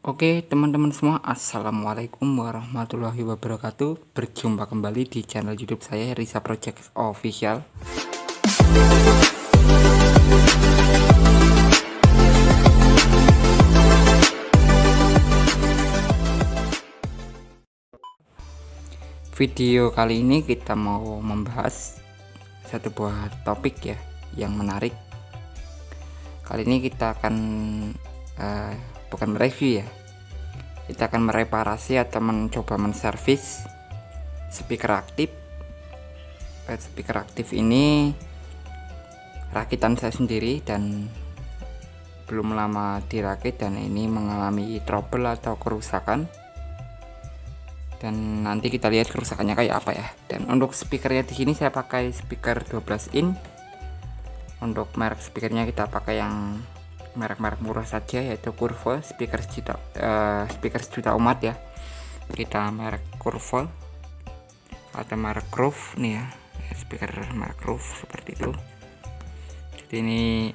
Oke teman-teman semua, assalamualaikum warahmatullahi wabarakatuh. Berjumpa kembali di channel YouTube saya, Risa Project Official. Video kali ini kita mau membahas satu buah topik ya yang menarik. Kali ini kita akan bukan mereview ya, kita akan mereparasi atau mencoba menservis speaker aktif. Speaker aktif ini rakitan saya sendiri dan belum lama dirakit, dan ini mengalami trouble atau kerusakan, dan nanti kita lihat kerusakannya kayak apa ya. Dan untuk speakernya di sini saya pakai speaker 12 in. Untuk merek speakernya kita pakai yang merek-merek murah saja, yaitu Curve speaker sejuta umat ya. Kita merek Curve atau merek Groove nih ya, speaker merek Groove seperti itu. Jadi ini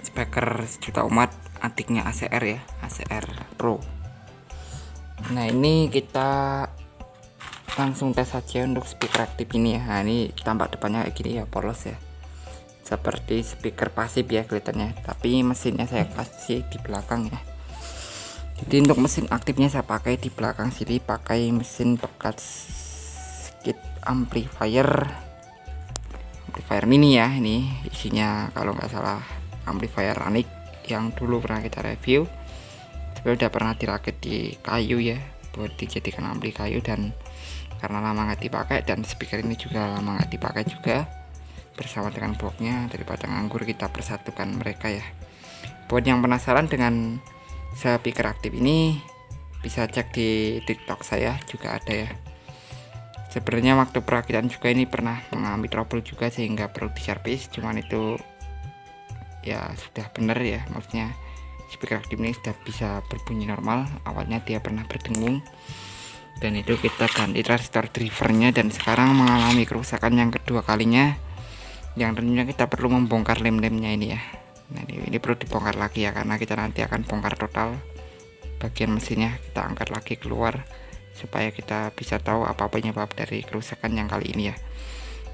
speaker sejuta umat, antiknya ACR ya, ACR Pro. Nah ini kita langsung tes saja untuk speaker aktif ini ya. Nah ini tampak depannya kayak gini ya, polos ya, seperti speaker pasif ya kelihatannya, tapi mesinnya saya kasih di belakang ya. Jadi untuk mesin aktifnya saya pakai di belakang sini, pakai mesin bekas kit amplifier mini ya. Ini isinya kalau nggak salah amplifier Anik yang dulu pernah kita review. Sebenarnya udah pernah dirakit di kayu ya, buat dijadikan ampli kayu, dan karena lama nggak dipakai, dan speaker ini juga lama nggak dipakai juga bersama dengan boxnya, daripada nganggur kita persatukan mereka ya. Buat yang penasaran dengan speaker aktif ini, bisa cek di TikTok saya juga ada ya. Sebenarnya waktu perakitan juga ini pernah mengalami trouble juga, sehingga perlu diservis. Cuman itu ya sudah bener ya, maksudnya speaker aktif ini sudah bisa berbunyi normal. Awalnya dia pernah berdengung, dan itu kita ganti resistor drivernya, dan sekarang mengalami kerusakan yang kedua kalinya, yang tentunya kita perlu membongkar lem-lemnya ini ya. Nah ini perlu dibongkar lagi ya, karena kita nanti akan bongkar total bagian mesinnya, kita angkat lagi keluar supaya kita bisa tahu apa penyebab dari kerusakan yang kali ini ya.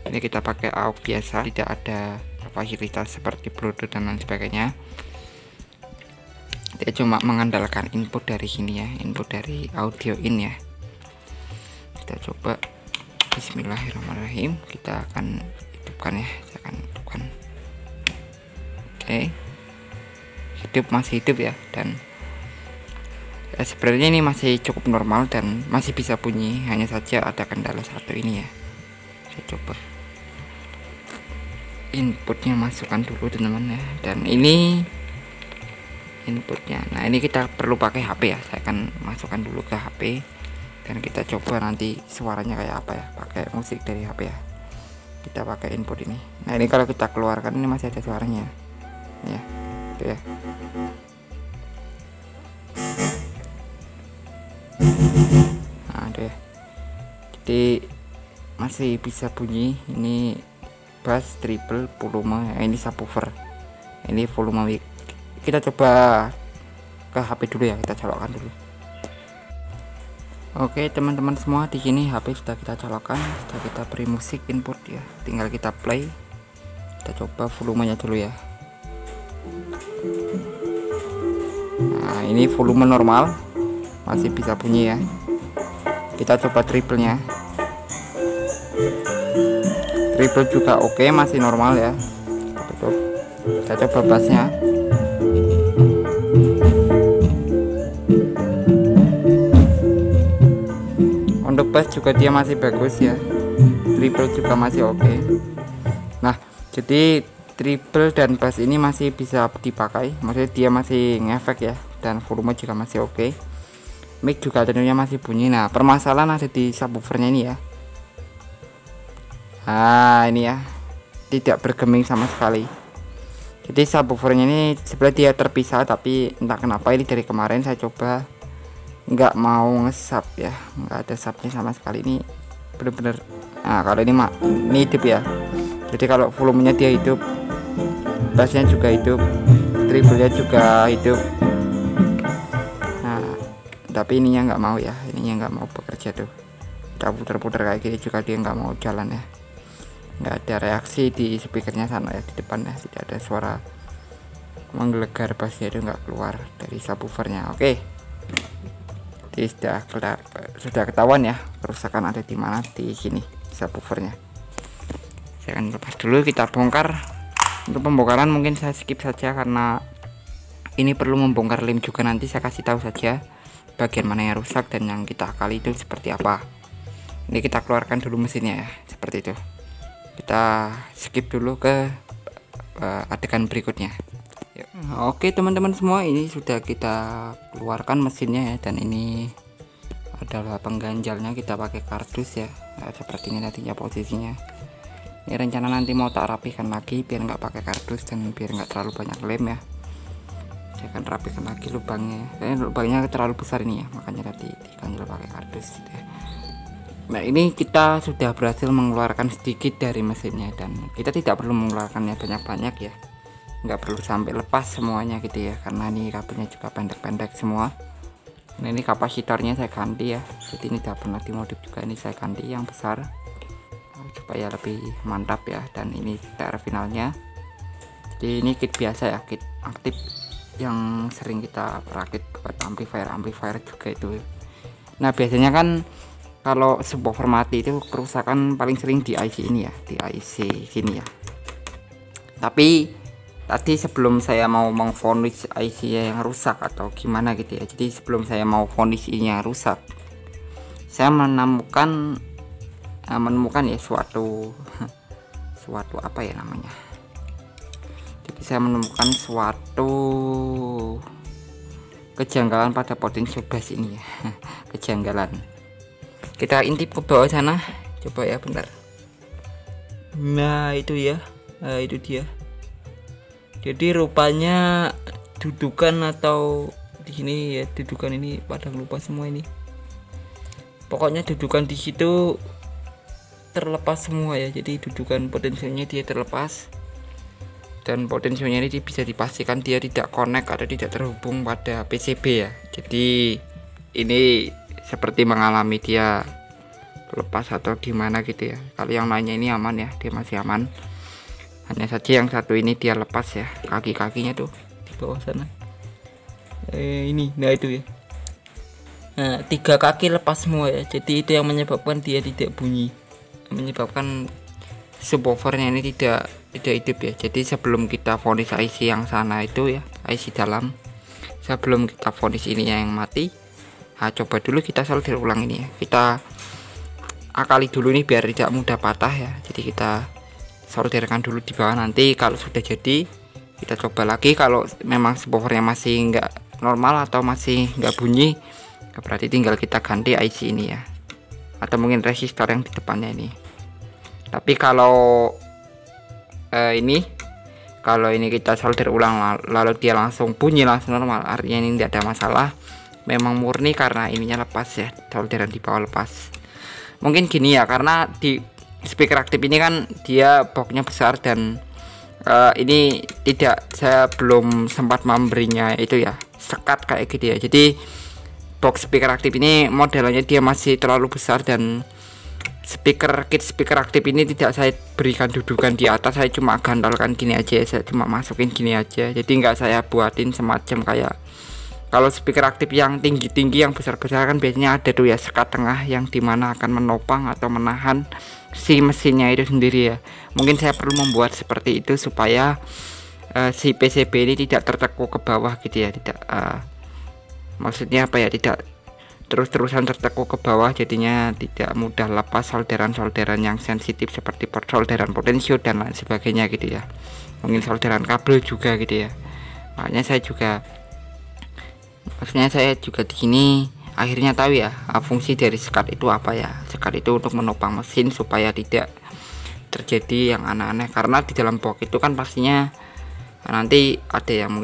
Ini kita pakai AUX biasa, tidak ada fasilitas seperti Bluetooth dan lain sebagainya. Dia cuma mengandalkan input dari sini ya, input dari audio in ya. Kita coba, bismillahirrahmanirrahim, kita akan hidupkan ya, saya akan hidupkan. Oke, hidup, masih hidup ya, dan sebenarnya ini masih cukup normal dan masih bisa bunyi, hanya saja ada kendala satu ini ya. Saya coba inputnya, masukkan dulu teman-teman ya, dan ini inputnya. Nah ini kita perlu pakai HP ya, saya akan masukkan dulu ke HP, dan kita coba nanti suaranya kayak apa ya, pakai musik dari HP ya. Kita pakai input ini. Nah ini kalau kita keluarkan, ini masih ada suaranya ya, itu ya. Nah itu ya, jadi masih bisa bunyi. Ini bass, treble, volume, ini subwoofer, ini volume. Kita coba ke HP dulu ya, kita colokkan dulu. Oke teman-teman semua, di sini HP sudah kita colokkan, sudah kita beri musik input ya, tinggal kita play. Kita coba volumenya dulu ya. Nah ini volume normal, masih bisa bunyi ya. Kita coba triple-nya, triple juga oke, masih normal ya. Kita coba bassnya. Untuk bass juga dia masih bagus ya, triple juga masih oke. Nah jadi triple dan bass ini masih bisa dipakai, maksudnya dia masih ngefek ya, dan volume juga masih oke. Mic juga tentunya masih bunyi. Nah permasalahan ada di subwoofernya ini ya. Nah ini ya, tidak bergeming sama sekali. Jadi subwoofernya ini sebenarnya dia terpisah, tapi entah kenapa ini dari kemarin saya coba nggak mau ngesub ya, nggak ada subnya sama sekali. Ini bener-bener, nah kalau ini hidup ya. Jadi kalau volumenya dia hidup, bassnya juga hidup, treble-nya juga hidup. tapi ininya nggak mau ya, ininya nggak mau bekerja tuh. Kita putar-putar kayak gini juga dia nggak mau jalan ya. Nggak ada reaksi di speakernya sana ya, di depan ya, tidak ada suara menggelegar, bassnya itu nggak keluar dari subwoofernya. Oke, jadi sudah ketahuan ya kerusakan ada di mana, di sini subwoofernya. Saya akan lepas dulu, kita bongkar. Untuk pembongkaran mungkin saya skip saja karena ini perlu membongkar lem juga, nanti saya kasih tahu saja bagian mana yang rusak dan yang kita akali itu seperti apa. Ini kita keluarkan dulu mesinnya ya, seperti itu. Kita skip dulu ke adegan berikutnya. Oke teman-teman semua, ini sudah kita keluarkan mesinnya ya, dan ini adalah pengganjalnya, kita pakai kardus ya. Nah, seperti ini nantinya posisinya. Ini rencana nanti mau tak rapikan lagi biar nggak pakai kardus dan biar nggak terlalu banyak lem ya. Saya akan rapikan lagi lubangnya. Lubangnya terlalu besar ini ya, makanya tadi diganjel pakai kardus gitu ya. Nah ini kita sudah berhasil mengeluarkan sedikit dari mesinnya, dan kita tidak perlu mengeluarkannya banyak-banyak ya, nggak perlu sampai lepas semuanya gitu ya, karena ini kabelnya juga pendek-pendek semua. Nah ini kapasitornya saya ganti ya, jadi ini tidak pernah dimodif juga, ini saya ganti yang besar supaya lebih mantap ya. Dan ini TR finalnya, jadi ini kit biasa ya, kit aktif yang sering kita rakit buat amplifier juga itu. Nah biasanya kan kalau subwoofer mati itu kerusakan paling sering di IC ini ya, di IC sini ya. Tapi tadi sebelum saya mau mengvonis IC yang rusak atau gimana gitu ya, jadi sebelum saya mau vonis ini yang rusak, saya menemukan ya suatu apa ya namanya. Jadi saya menemukan suatu kejanggalan pada potential bus ini ya. Kejanggalan. Kita intip ke bawah sana, coba ya bentar. Nah itu ya, nah itu dia. Jadi rupanya dudukan atau di sini ya, dudukan ini pada lupa semua ini. Pokoknya dudukan di situ terlepas semua ya. Jadi dudukan potensialnya dia terlepas, dan potensialnya ini bisa dipastikan dia tidak connect atau tidak terhubung pada PCB ya. Jadi ini seperti mengalami dia lepas atau gimana gitu ya. Kalau yang lainnya ini aman ya, dia masih aman. Hanya saja yang satu ini dia lepas ya, kaki-kakinya tuh di bawah sana. Ini, nah itu ya. Nah 3 kaki lepas semua ya. Jadi itu yang menyebabkan dia tidak bunyi, menyebabkan subwoofernya ini tidak hidup ya. Jadi sebelum kita vonis IC yang sana itu ya, IC dalam, sebelum kita vonis ini yang mati, nah, coba dulu kita solder ulang ini ya. Kita akali dulu nih biar tidak mudah patah ya. Jadi kita solderkan dulu di bawah, nanti kalau sudah jadi kita coba lagi. Kalau memang subwoofernya masih nggak normal atau masih nggak bunyi, berarti tinggal kita ganti IC ini ya, atau mungkin resistor yang di depannya ini. Tapi kalau ini kita solder ulang lalu dia langsung bunyi, langsung normal, artinya ini tidak ada masalah. Memang murni karena ininya lepas ya, solderan di bawah lepas. Mungkin gini ya, karena di speaker aktif ini kan dia boxnya besar, dan ini saya belum sempat memberinya itu ya, sekat kayak gitu ya. Jadi box speaker aktif ini modelnya dia masih terlalu besar, dan kit speaker aktif ini tidak saya berikan dudukan di atas, saya cuma gantalkan gini aja, saya cuma masukin gini aja. Jadi nggak saya buatin semacam kayak kalau speaker aktif yang tinggi-tinggi, yang besar-besar kan biasanya ada tuh ya sekat tengah yang dimana akan menopang atau menahan si mesinnya itu sendiri ya. Mungkin saya perlu membuat seperti itu supaya si PCB ini tidak tertekuk ke bawah gitu ya, tidak maksudnya apa ya, tidak terus-terusan tertekuk ke bawah, jadinya tidak mudah lepas solderan-solderan yang sensitif seperti solderan potensio dan lain sebagainya gitu ya. Mungkin solderan kabel juga gitu ya. Makanya saya juga di sini akhirnya tahu ya fungsi dari sekat itu apa ya. Sekat itu untuk menopang mesin supaya tidak terjadi yang aneh-aneh, karena di dalam box itu kan pastinya nanti ada yang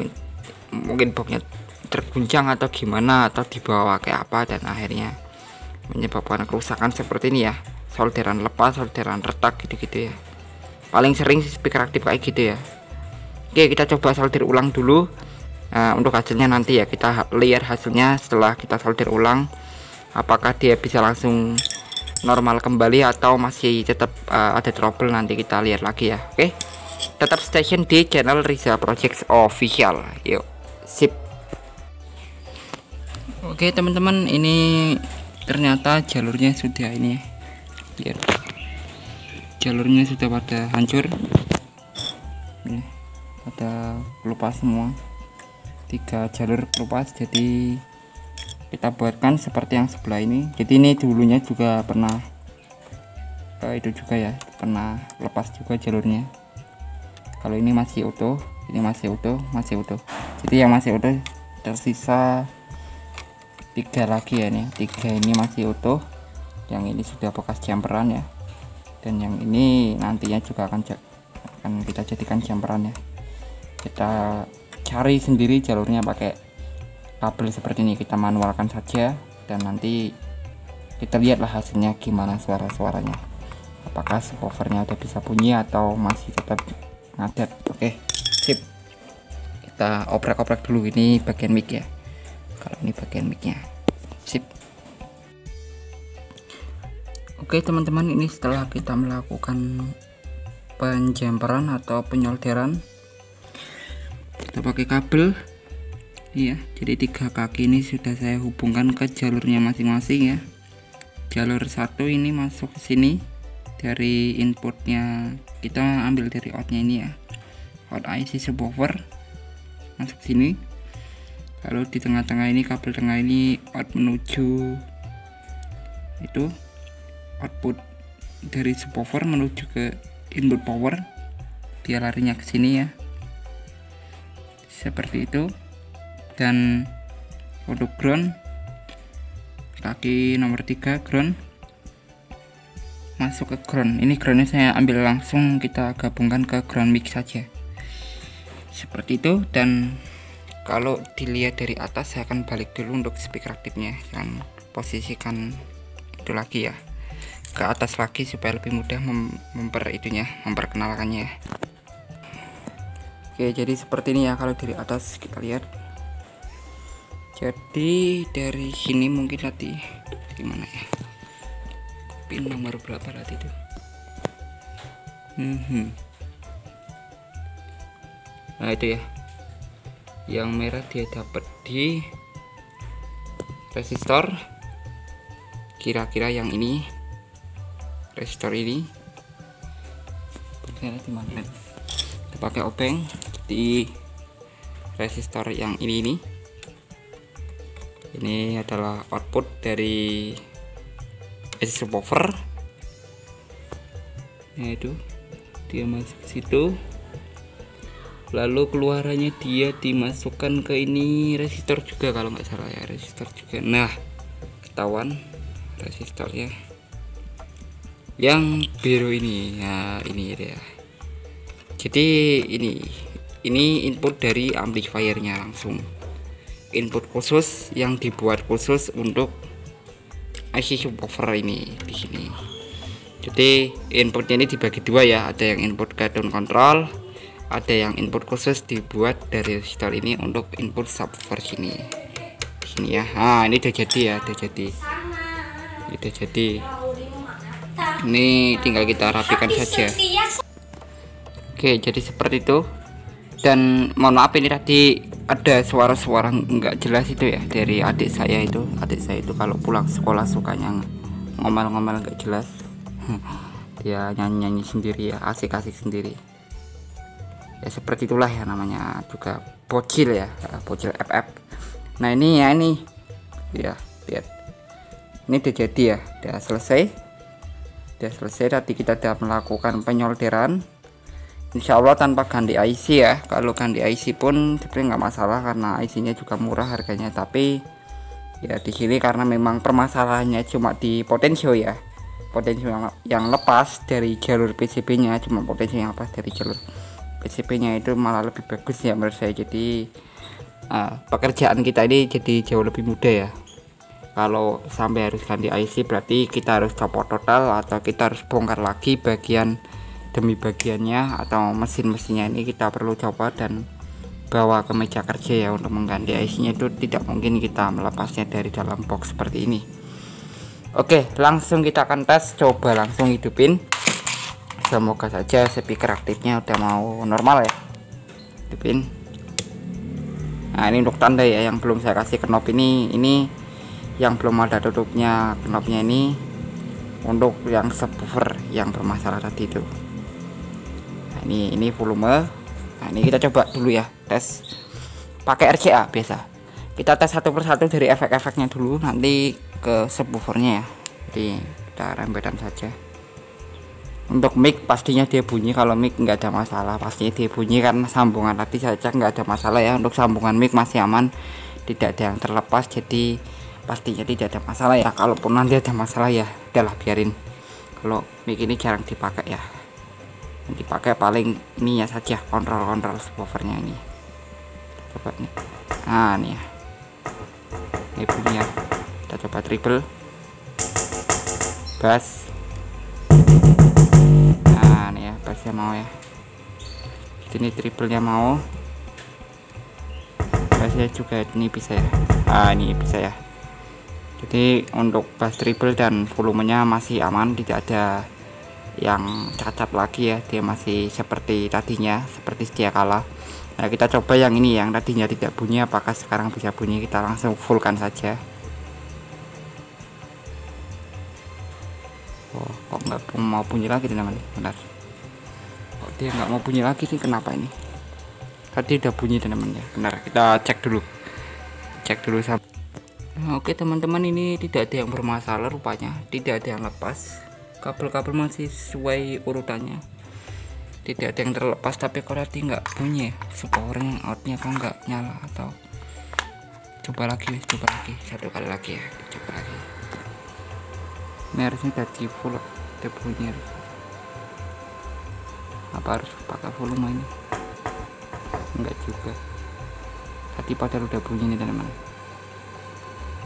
mungkin boxnya terguncang atau gimana, atau dibawa kayak apa, dan akhirnya menyebabkan kerusakan seperti ini ya, solderan lepas, solderan retak gitu-gitu ya. Paling sering speaker aktif kayak gitu ya. Oke, kita coba solder ulang dulu. Untuk hasilnya nanti ya kita lihat hasilnya setelah kita solder ulang, apakah dia bisa langsung normal kembali atau masih tetap ada trouble. Nanti kita lihat lagi ya. Oke, tetap stay tune di channel Riza Project Official. Yuk, sip. Oke teman-teman, ini ternyata jalurnya sudah ini, lihat jalurnya sudah pada hancur, ini pada kelupas semua, 3 jalur kelupas. Jadi kita buatkan seperti yang sebelah ini. Jadi ini dulunya juga pernah itu juga ya, pernah lepas juga jalurnya. Kalau ini masih utuh, ini masih utuh, masih utuh. Jadi yang masih utuh tersisa 3 lagi ya, nih 3 ini masih utuh, yang ini sudah bekas jumperan ya, dan yang ini nantinya juga akan kita jadikan jumperan ya. Kita cari sendiri jalurnya pakai kabel seperti ini, kita manualkan saja, dan nanti kita lihatlah hasilnya gimana suara-suaranya, apakah subwoofernya udah bisa bunyi atau masih tetap ngadat. Oke, sip, kita oprek-oprek dulu. Ini bagian mic ya, kalau ini bagian micnya, sip. Oke teman-teman, ini setelah kita melakukan penjamperan atau penyolderan, kita pakai kabel iya. Jadi 3 kaki ini sudah saya hubungkan ke jalurnya masing-masing ya. Jalur 1 ini masuk ke sini dari inputnya, kita ambil dari outnya ini ya, out IC subwoofer masuk sini. Lalu di tengah-tengah ini, kabel tengah ini out menuju itu output dari subwoofer menuju ke input power, dia larinya ke sini ya, seperti itu. Dan untuk ground, kaki nomor 3 ground masuk ke ground. Ini groundnya saya ambil langsung, kita gabungkan ke ground mic saja, seperti itu. Dan kalau dilihat dari atas, saya akan balik dulu untuk speaker aktifnya, dan posisikan itu lagi ya, ke atas lagi supaya lebih mudah memperkenalkannya. Oke, jadi seperti ini ya kalau dari atas kita lihat. Jadi dari sini mungkin nanti gimana ya, pin nomor berapa tadi itu. Nah itu ya, yang merah dia dapat di resistor, kira-kira yang ini resistor ini. Di mana? Kita pakai obeng di resistor yang ini. Ini adalah output dari subwoofer. Nah itu dia masuk ke situ, lalu keluarannya dia dimasukkan ke ini resistor juga kalau nggak salah ya, resistor juga. Nah ketahuan resistornya yang biru ini ya, ini dia. Jadi ini input dari amplifiernya langsung, input khusus yang dibuat khusus untuk IC subwoofer ini di sini. Jadi inputnya ini dibagi 2 ya, ada yang input ke down control, ada yang input khusus dibuat dari resistor ini untuk input subwoofer sini ya. Nah ini udah jadi ya, udah jadi. Ini tinggal kita rapikan saja. Oke, jadi seperti itu. Dan mohon maaf ini tadi ada suara-suara nggak jelas itu ya dari adik saya itu. Adik saya itu kalau pulang sekolah sukanya ngomel-ngomel nggak jelas. Dia nyanyi-nyanyi sendiri ya, asik-asik sendiri. Ya seperti itulah ya, namanya juga bocil ya, bocil FF. Nah ini ya, ini ya lihat, ini udah jadi ya, udah selesai tadi kita sudah melakukan penyolderan, insya Allah tanpa ganti IC ya. Kalau ganti IC pun sebenarnya nggak masalah karena IC nya juga murah harganya, tapi ya di sini karena memang permasalahannya cuma di potensio ya, potensio yang lepas dari jalur PCB nya, cuma potensio yang lepas dari jalur PCB nya itu malah lebih bagus ya menurut saya. Jadi pekerjaan kita ini jadi jauh lebih mudah ya. Kalau sampai harus ganti IC berarti kita harus copot total atau kita harus bongkar lagi bagian demi bagiannya, atau mesin-mesinnya ini kita perlu copot dan bawa ke meja kerja ya untuk mengganti IC-nya. Itu tidak mungkin kita melepasnya dari dalam box seperti ini. Oke, langsung kita akan tes, coba langsung hidupin. Semoga saja speaker aktifnya udah mau normal ya. Hidupin. Nah, ini untuk tanda ya, yang belum saya kasih knob ini yang belum ada tutupnya knobnya ini untuk yang subwoofer yang bermasalah tadi itu. Nah, ini volume. Nah, ini kita coba dulu ya, tes pakai RCA biasa. Kita tes satu persatu dari efek-efeknya dulu, nanti ke subwoofernya ya. Jadi kita rembetan saja. Untuk mic pastinya dia bunyi, kalau mic nggak ada masalah, pastinya dia bunyi karena sambungan tadi saya cek nggak ada masalah ya. Untuk sambungan mic masih aman, tidak ada yang terlepas, jadi pastinya tidak ada masalah ya. Kalaupun nanti ada masalah ya udahlah biarin. Kalau mic ini jarang dipakai ya, yang dipakai paling ini ya saja, kontrol subwoofernya ini. Coba nih, nah nih ya, ini bunyi ya. Kita coba treble, bass. Nah nih ya, bassnya mau ya. Ini triple-nya mau, bassnya juga ini bisa ya. Ah ini bisa ya. Jadi untuk bass triple dan volumenya masih aman, tidak ada yang cacat lagi ya, dia masih seperti tadinya, seperti sedia kala. Nah kita coba yang ini, yang tadinya tidak bunyi, apakah sekarang bisa bunyi. Kita langsung fullkan saja. Oh, kok nggak mau bunyi lagi teman-teman? Bentar, kok dia nggak mau bunyi lagi sih, kenapa ini? Tadi udah bunyi teman-teman ya. Bentar, kita cek dulu sama. Nah, oke teman-teman, ini tidak ada yang bermasalah rupanya, tidak ada yang lepas, kabel-kabel masih sesuai urutannya, tidak ada yang terlepas. Tapi kok tadi nggak bunyi ya, subwoofernya outnya kok nggak nyala. Atau coba lagi satu kali lagi ya, coba lagi. Ini harusnya tadi full, udah bunyi. Apa harus pakai volume ini? Enggak juga, tadi padahal udah bunyi nih teman-teman,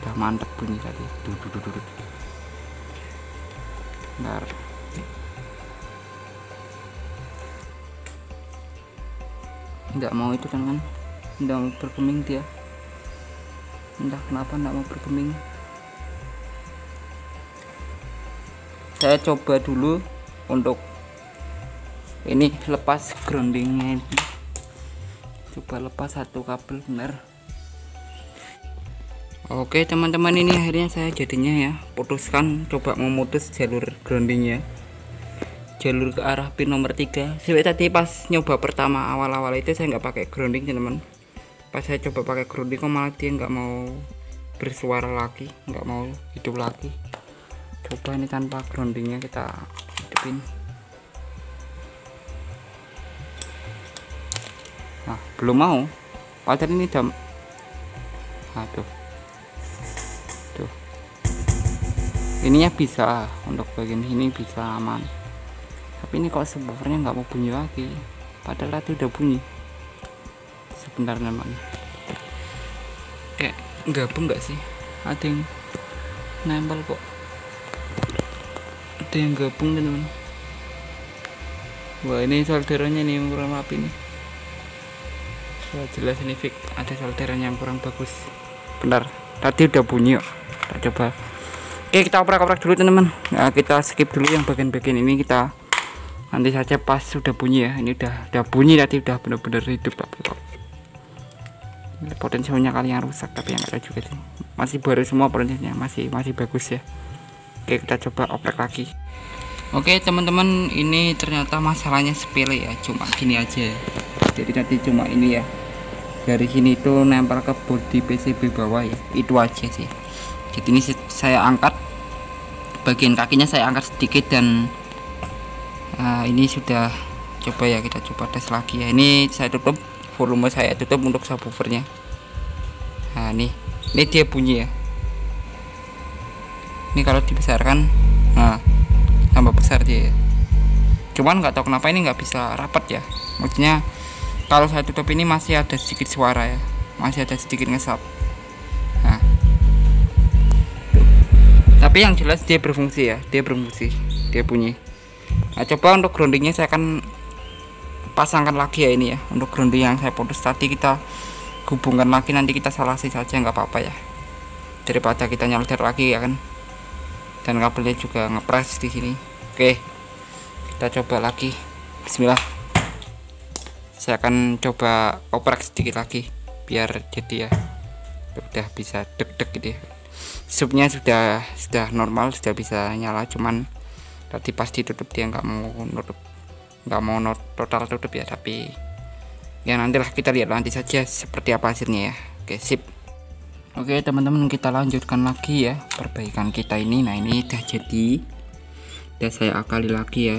udah mantep bunyi tadi. Bentar, nggak mau itu teman-teman, nggak mau bergeming dia, entah kenapa nggak mau bergeming. Saya coba dulu untuk ini lepas groundingnya ini. Coba lepas satu kabel, benar. Oke teman-teman, ini akhirnya saya jadinya ya putuskan, coba memutus jalur groundingnya, jalur ke arah pin nomor 3. Seperti tadi pas nyoba pertama awal-awal itu saya nggak pakai grounding teman-teman. Pas saya coba pakai grounding kok malah dia nggak mau bersuara lagi, nggak mau hidup lagi. Coba ini tanpa groundingnya kita hidupin. Nah belum mau, padahal ini jam. Aduh, tuh ininya bisa, untuk bagian ini bisa aman, tapi ini kok subwoofernya nggak mau bunyi lagi, padahal tadi udah bunyi. Sebentar teman, kayak gabung nggak sih, ada yang nempel kok, ada yang gabung teman. Wah ini solderannya nih yang kurang rapi nih. Wah jelas ini fix ada solderan yang kurang bagus. Bentar, tadi udah bunyi kok. Kita coba. Oke kita oprak-oprak dulu teman-teman. Nah, kita skip dulu yang bagian-bagian ini, kita nanti saja pas sudah bunyi ya. Ini udah bunyi tadi, udah benar-benar hidup. Tapi kok potensinya kali yang rusak, tapi yang ada juga sih. Masih baru semua potensinya, masih bagus ya. Oke kita coba oprek lagi. Oke teman-teman, ini ternyata masalahnya sepele ya, cuma gini aja. Jadi tadi cuma ini ya, dari sini tuh nempel ke bodi PCB bawah ya, itu aja sih. Jadi ini saya angkat, bagian kakinya saya angkat sedikit, dan ini sudah. Coba ya, kita coba tes lagi ya. Ini saya tutup, volume saya tutup untuk subwoofernya. Nah ini dia bunyi ya. Ini kalau dibesarkan, nah tambah besar dia. Cuman nggak tahu kenapa ini nggak bisa rapat ya. Maksudnya kalau saya tutup ini masih ada sedikit suara ya, masih ada sedikit ngesap. Nah, tapi yang jelas dia berfungsi ya, dia bunyi. Nah coba untuk groundingnya saya akan pasangkan lagi ya ini ya. Untuk grounding yang saya putus tadi kita hubungkan lagi, nanti kita salasi saja nggak apa-apa ya, daripada kita nyolder lagi ya kan. Dan kabelnya juga ngepres di sini. Oke, kita coba lagi. Bismillah. Saya akan coba oprek sedikit lagi biar jadi ya, udah bisa deg-deg gitu ya. Subnya sudah normal, sudah bisa nyala, cuman tadi pas ditutup dia nggak mau total tutup ya, tapi ya nantilah kita lihat nanti saja seperti apa hasilnya ya. Oke, sip. Oke teman-teman, kita lanjutkan lagi ya perbaikan kita ini. Nah ini udah jadi, udah saya akali lagi ya,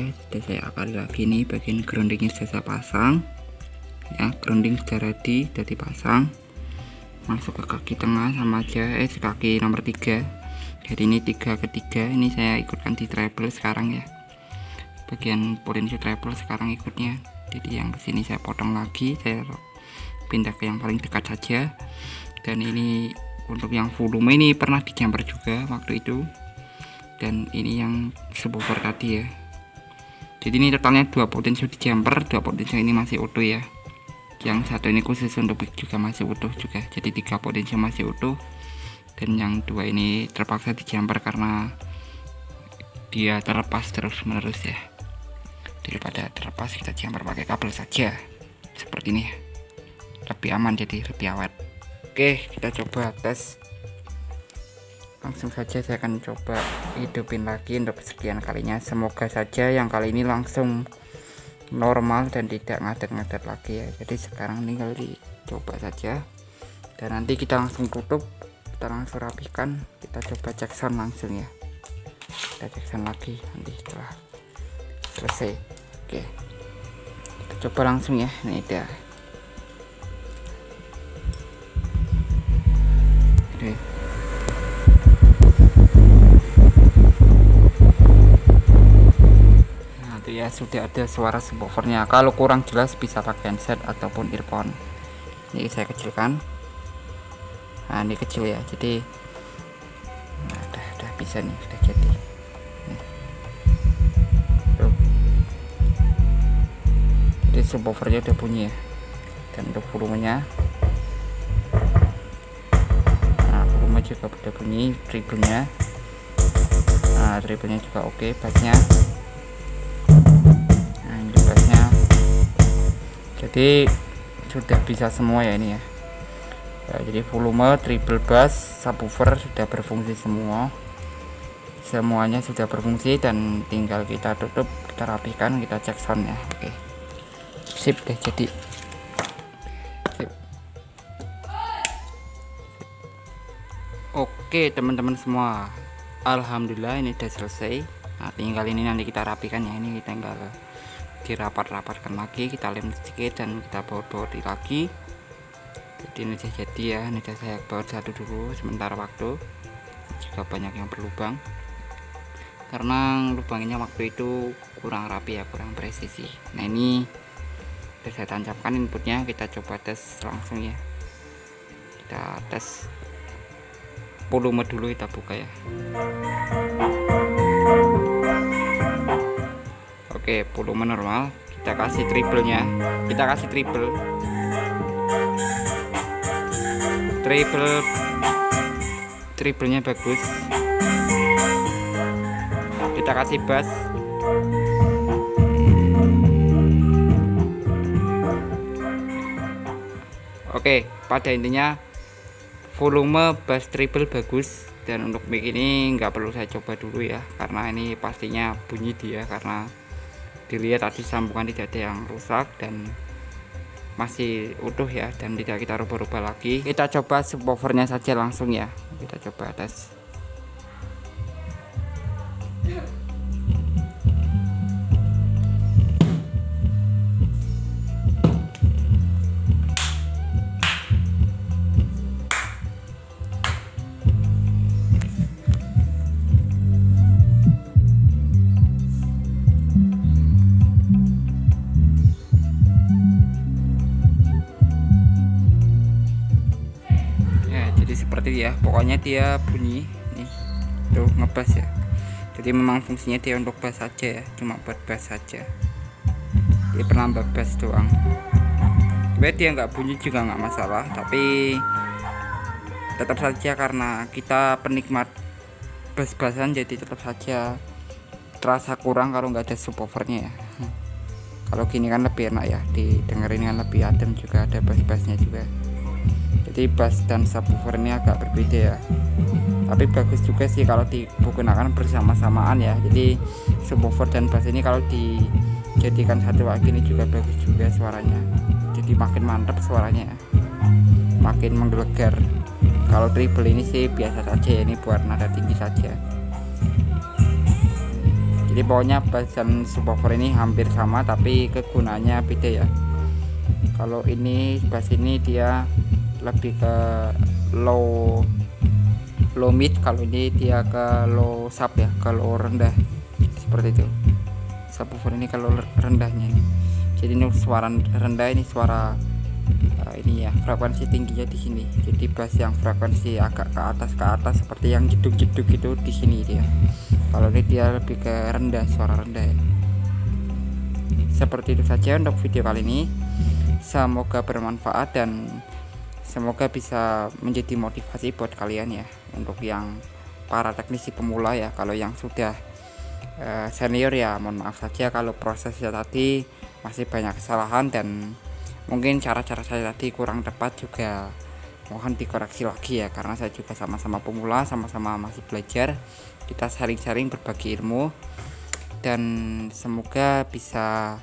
ini bagian groundingnya sudah saya pasang ya. Grounding sudah ready, sudah dipasang, masuk ke kaki tengah sama aja, kaki nomor 3. Jadi ini 3 ke 3, ini saya ikutkan di treble sekarang ya, bagian potensi treble sekarang ikutnya. Jadi yang kesini saya potong lagi, saya pindah ke yang paling dekat saja. Dan ini untuk yang volume ini pernah dijamper juga waktu itu, dan ini yang subwoofer tadi ya. Jadi ini totalnya 2 potensi dijamper, 2 potensi ini masih utuh ya. Yang satu ini khusus untuk mic juga masih utuh juga, jadi 3 potensi masih utuh. Dan yang 2 ini terpaksa dijamper karena dia terlepas terus menerus ya. Daripada terlepas, kita jumper pakai kabel saja seperti ini, lebih aman, jadi lebih awet. Oke, kita coba tes. Langsung saja saya akan coba hidupin lagi untuk sekian kalinya. Semoga saja yang kali ini langsung normal dan tidak ngadet-ngadet lagi ya. Jadi sekarang tinggal dicoba saja, dan nanti kita langsung tutup, kita langsung rapikan, kita coba cek sound langsung ya. Kita cek sound lagi nanti setelah selesai. Oke, kita coba langsung ya. Ini dia. Oke. Nah itu ya, sudah ada suara subwoofernya. Kalau kurang jelas bisa pakai headset ataupun earphone. Ini saya kecilkan. Nah ini kecil ya, jadi nah, udah bisa nih, udah jadi. Jadi subwoofernya udah bunyi ya. Dan untuk volumenya, nah volume juga udah bunyi, treble-nya, nah treble-nya juga oke, bassnya, nah ini bassnya. Jadi sudah bisa semua ya ini ya. Jadi volume, treble, bass, subwoofer sudah berfungsi semua. Semuanya sudah berfungsi, dan tinggal kita tutup, kita rapikan, kita cek sound ya. Oke. Sip deh jadi. Sip. Oke teman-teman semua, alhamdulillah ini udah selesai. Nah tinggal ini nanti kita rapikan ya, ini tinggal dirapat-rapatkan lagi, kita lem sedikit dan kita baut-baut lagi. Jadi ini sudah jadi ya, ini sudah saya baut satu dulu sementara waktu, juga banyak yang berlubang karena lubangnya waktu itu kurang rapi ya, kurang presisi. Nah ini sudah saya tancapkan inputnya, kita coba tes langsung ya. Kita tes volume dulu, kita buka ya. Oke, volume normal, kita kasih treble-nya, kita kasih treble-nya bagus, kita kasih bass. Oke, pada intinya volume, bass, treble bagus. Dan untuk mic ini nggak perlu saya coba dulu ya, karena ini pastinya bunyi dia, karena dilihat tadi sambungan tidak ada yang rusak dan masih utuh ya, dan tidak kita rubah-rubah lagi. Kita coba subwoofernya saja langsung ya, kita coba tes. Seperti ya, pokoknya dia bunyi nih tuh, ngebass ya. Jadi memang fungsinya dia untuk bass saja ya, cuma buat bass saja. Dia penambah bass doang. Sebenarnya dia nggak bunyi juga nggak masalah, tapi tetap saja karena kita penikmat bass-bassan jadi tetap saja terasa kurang kalau nggak ada subwoofernya ya. Kalau gini kan lebih enak ya, didengerin kan lebih adem, juga ada bass-bassnya juga. Jadi bass dan subwoofer ini agak berbeda ya, tapi bagus juga sih kalau digunakan bersama-samaan ya. Jadi subwoofer dan bass ini kalau dijadikan satu kayak gini juga bagus juga suaranya, jadi makin mantap suaranya ya, makin menggelegar. Kalau treble ini sih biasa saja ya, ini buat nada tinggi saja. Jadi pokoknya bass dan subwoofer ini hampir sama, tapi kegunaannya beda ya. Kalau ini bass ini dia lebih ke low mid, kalau ini dia ke low sub ya, ke low rendah seperti itu. Subwoofer ini kalau rendahnya ini, jadi ini suara rendah, ini suara ini ya, frekuensi tingginya di sini. Jadi bass yang frekuensi agak ke atas seperti yang jeduk-jeduk gitu di sini dia. Kalau ini dia lebih ke rendah, suara rendah ya. Seperti itu saja untuk video kali ini. Semoga bermanfaat dan semoga bisa menjadi motivasi buat kalian ya, untuk yang para teknisi pemula ya. Kalau yang sudah senior ya mohon maaf saja kalau prosesnya tadi masih banyak kesalahan dan mungkin cara-cara saya tadi kurang tepat, juga mohon dikoreksi lagi ya, karena saya juga sama-sama pemula, sama-sama masih belajar. Kita sharing-sharing berbagi ilmu dan semoga bisa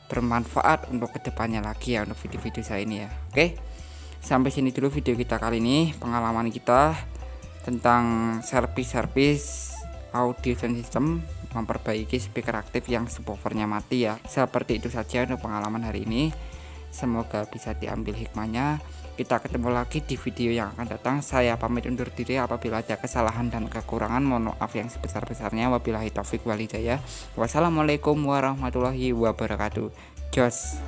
bermanfaat untuk kedepannya lagi ya, untuk video-video saya ini ya. Oke, sampai sini dulu video kita kali ini, pengalaman kita tentang servis audio sound system, memperbaiki speaker aktif yang subwoofernya mati ya. Seperti itu saja untuk pengalaman hari ini, semoga bisa diambil hikmahnya. Kita ketemu lagi di video yang akan datang. Saya pamit undur diri, apabila ada kesalahan dan kekurangan mohon maaf yang sebesar-besarnya. Wabillahi taufik walhidayah. Wassalamualaikum warahmatullahi wabarakatuh. Jos.